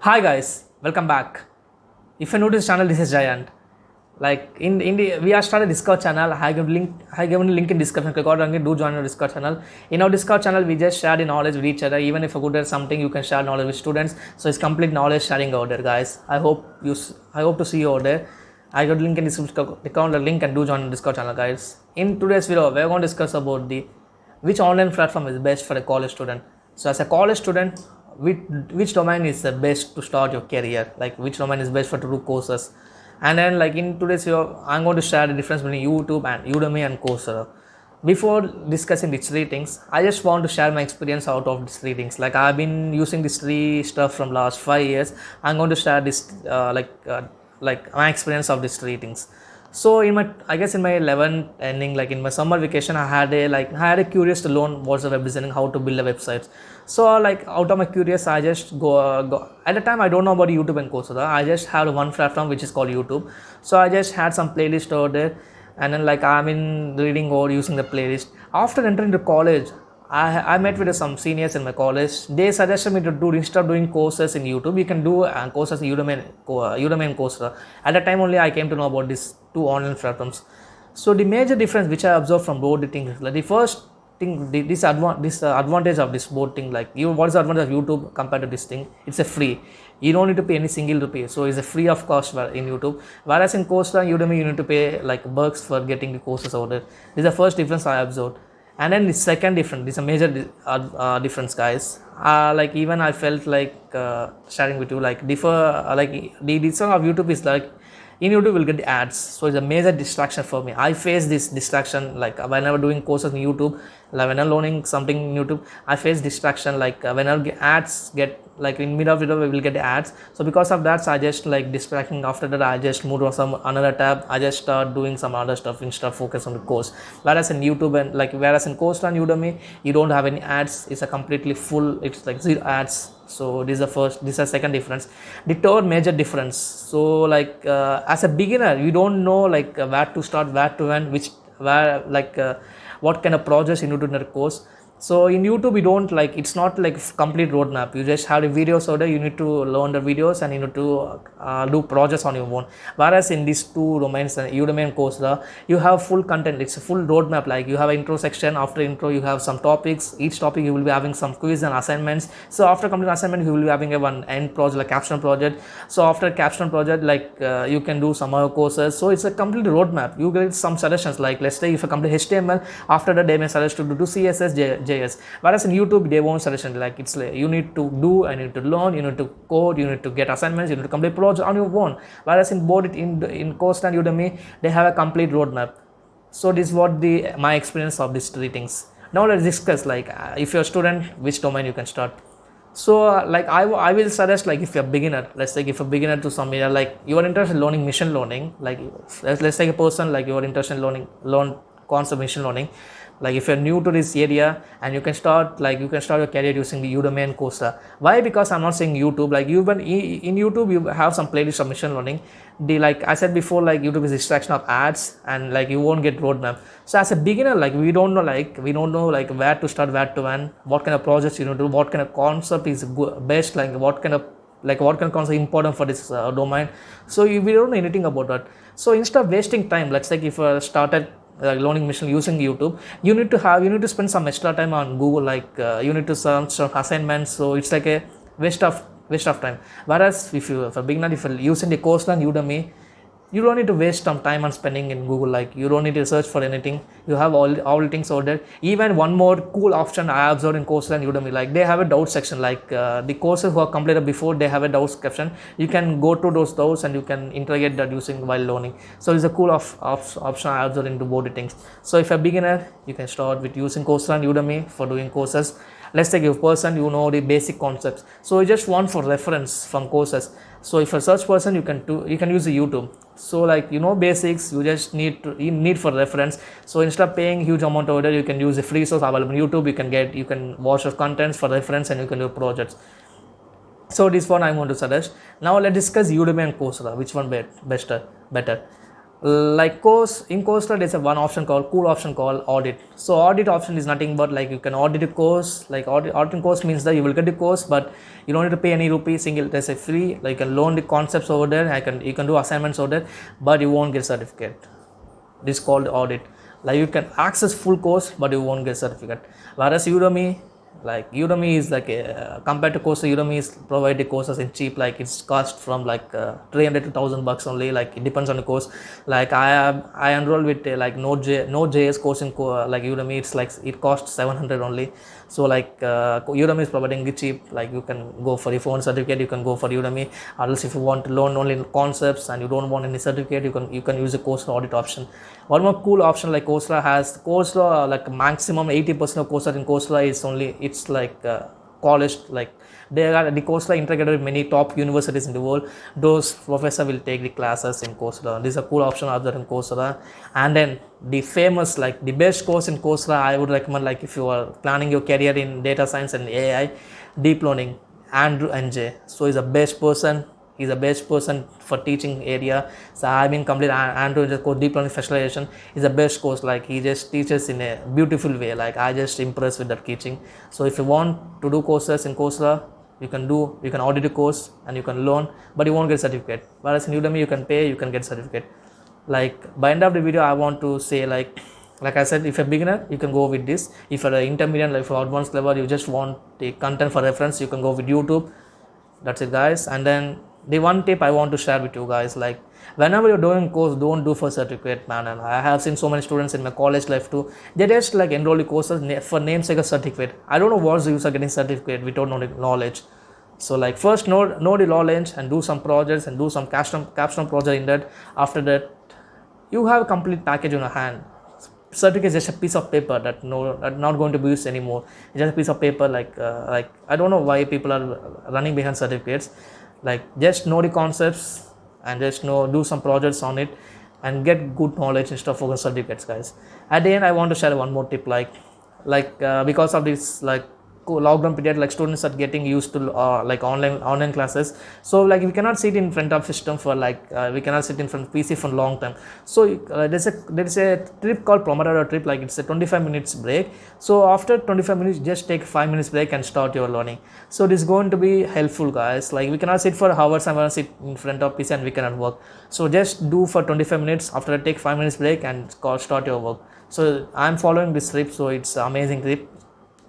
Hi guys, welcome back. If you're new to this channel, this is Giant. Like in the we are started Discord channel. I given a link in description. Click on it. Do join our Discord channel. In our Discord channel, we just share the knowledge with each other. Even if you're good at something, you can share knowledge with students. So it's complete knowledge sharing out there, guys. I hope to see you out there. I got link in description. Click on the link and do join the Discord channel, guys. In today's video, we're going to discuss about the which online platform is best for a college student. So as a college student, which domain is the best to start your career, like which domain is best for to do courses. And then like in today's video I'm going to share the difference between YouTube and Udemy and Coursera. Before discussing these three things, I just want to share my experience out of these three things. Like I've been using these three stuff from last 5 years. I'm going to share this like my experience of these three things. So in my, I guess in my 11th ending, like in my summer vacation, I had a curious to learn what's the web designing, how to build a website. So like out of my curious, I just go at the time I don't know about YouTube and Coursera. I just had one platform which is called YouTube. So I just had some playlist over there, and then like I'm in reading or using the playlist. After entering the college, I met with some seniors in my college. They suggested me to do, instead of doing courses in YouTube, you can do courses in Udemy and Coursera. At that time only I came to know about these two online platforms. So the major difference which I observed from both the things, like the first thing, this advantage of this both thing, like what is the advantage of YouTube compared to this thing? It's a free. You don't need to pay any single rupee, so it's a free of cost in YouTube. Whereas in Coursera and Udemy, you need to pay like bucks for getting the courses out there. This is the first difference I observed. And then the second difference, this is a major difference, guys. Like even I felt like sharing with you, like like the difference of YouTube is like in YouTube we'll get the ads, so it's a major distraction for me. I face this distraction like whenever doing courses in YouTube, like when I'm learning something in YouTube, I face distraction like whenever ads get, like in mid of video we will get the ads. So because of that, so I just like distracting. After that I just move to some another tab. I just start doing some other stuff instead of focus on the course. Whereas in YouTube and like whereas in Coursera and Udemy, you don't have any ads. It's a completely full. It's like zero ads. So this is the first. This is the second difference. The third major difference. So like as a beginner, you don't know like where to start, where to end, what kind of projects you need to do in the course. So in YouTube, you don't like, it's not like complete roadmap. You just have the videos order. You need to learn the videos and you need to do projects on your own. Whereas in these two domains, Udemy and Coursera, you have full content. It's a full roadmap. Like you have an intro section. After intro, you have some topics. Each topic you will be having some quiz and assignments. So after completing assignment, you will be having a one end project, like capstone project. So after capstone project, like you can do some other courses. So it's a complete roadmap. You get some suggestions. Like let's say if you complete HTML, after that they may suggest to do CSS, JS. Whereas in YouTube, they won't suggest, like it's like you need to do and you need to learn, you need to code, you need to get assignments, you need to complete projects on your own. Whereas in both in Coursera and Udemy, they have a complete roadmap. So this is what my experience of these three things. Now let's discuss like if you're a student, which domain you can start. So like I will suggest, like if you're a beginner, let's say if you're a beginner to some area, like you are interested in learning machine learning, like let's take a person like you are interested in learn concept of machine learning. Like if you're new to this area, and you can start your career using the Udemy and Coursera. Why? Because I'm not saying YouTube, like even in YouTube you have some playlists of machine learning. Like I said before, like YouTube is distraction of ads and like you won't get roadmap. So as a beginner, like we don't know like where to start, where to end, what kind of projects you know do, what kind of concept is best, like what kind of concept important for this domain. So we don't know anything about that. So instead of wasting time, let's say if you started learning machine using YouTube, you need to spend some extra time on Google, like you need to search assignments. So it's like a waste of time. Whereas if you're using the Coursera and Udemy, you don't need to waste some time on spending in Google. Like you don't need to search for anything. You have all things out there. Even one more cool option I observed in Coursera and Udemy, like they have a doubt section. Like the courses who are completed before, they have a doubts section. You can go to those doubts and you can interrogate that using while learning. So it's a cool option I observed into both the things. So if you're a beginner, you can start with using Coursera and Udemy for doing courses. Let's take a person, you know the basic concepts. So you just want for reference from courses. So if you're a search person, you can use the YouTube. So like you know basics, you just need for reference. So instead of paying huge amount over there, you can use the free source available on YouTube. You can watch your contents for reference and you can do projects. So this one I want to suggest. Now let's discuss Udemy and Coursera. Which one better? Like course in Coursera there's a one option called cool option called audit. So audit option is nothing but like you can audit a course. Like auditing course means that you will get the course but you don't need to pay any rupee single. There's a free, like you can learn the concepts over there. You can do assignments over there, but you won't get certificate. This is called audit. Like you can access full course but you won't get certificate. Whereas Udemy is like compared to Coursera, Udemy is provided courses in cheap. Like it's cost from like 300 to 1000 bucks only. Like it depends on the course. Like I enrolled with like Node.js course in like Udemy. It's like it costs 700 only. So like Udemy is providing it cheap. Like you can go for, if you want certificate you can go for Udemy, or else if you want to learn only concepts and you don't want any certificate, you can use the Coursera audit option. One more cool option like Coursera like maximum 80% of Coursera in Coursera is only, it's like college. Like the Coursera integrated with many top universities in the world. Those professors will take the classes in Coursera. This is a cool option other than Coursera. And then the famous, like the best course in Coursera I would recommend, like if you are planning your career in data science and AI, deep learning, Andrew Ng. So he's the best person. He's the best person for teaching area. So I've been complete Andrew Ng's course, deep learning specialization is the best course. Like he just teaches in a beautiful way. Like I just impressed with that teaching. So if you want to do courses in Coursera, you can audit a course and you can learn, but you won't get certificate. Whereas in Udemy you can pay, you can get certificate. Like by end of the video I want to say, like I said, if you're a beginner you can go with this. If you're an intermediate, like for advanced level, you just want the content for reference, you can go with YouTube. That's it guys. And then the one tip I want to share with you guys, like whenever you're doing course, don't do for certificate, man. And I have seen so many students in my college life too, they just like enroll the courses for namesake a certificate. I don't know what's the use of getting certificate without knowledge. So like first know the knowledge and do some projects and do some capstone project in that. After that you have a complete package in your hand. Certificate is just a piece of paper that not going to be used anymore. It's just a piece of paper. Like I don't know why people are running behind certificates. Like just know the concepts and just do some projects on it and get good knowledge instead of focus certificates, guys. At the end I want to share one more tip. Because of this like lockdown period, like students are getting used to like online classes. So like we cannot sit in front of system for we cannot sit in front of PC for a long time. So there's a trip called Pomodoro trip. Like it's a 25 minutes break. So after 25 minutes just take 5 minutes break and start your learning. So this is going to be helpful, guys. Like we cannot sit for hours and sit in front of PC and we cannot work. So just do for 25 minutes, after that take 5 minutes break and start your work. So I'm following this trip, so it's an amazing trip.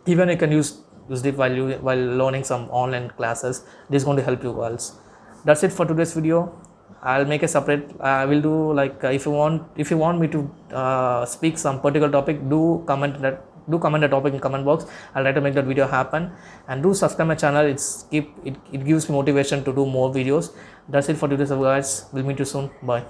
Even you can use it while learning some online classes. This is going to help you guys. That's it for today's video. I'll make a separate, I will do like if you want me to speak some particular topic, do comment the topic in comment box. I'll try to make that video happen. And do subscribe my channel. It gives me motivation to do more videos. That's it for today's video, guys. We'll meet you soon. Bye.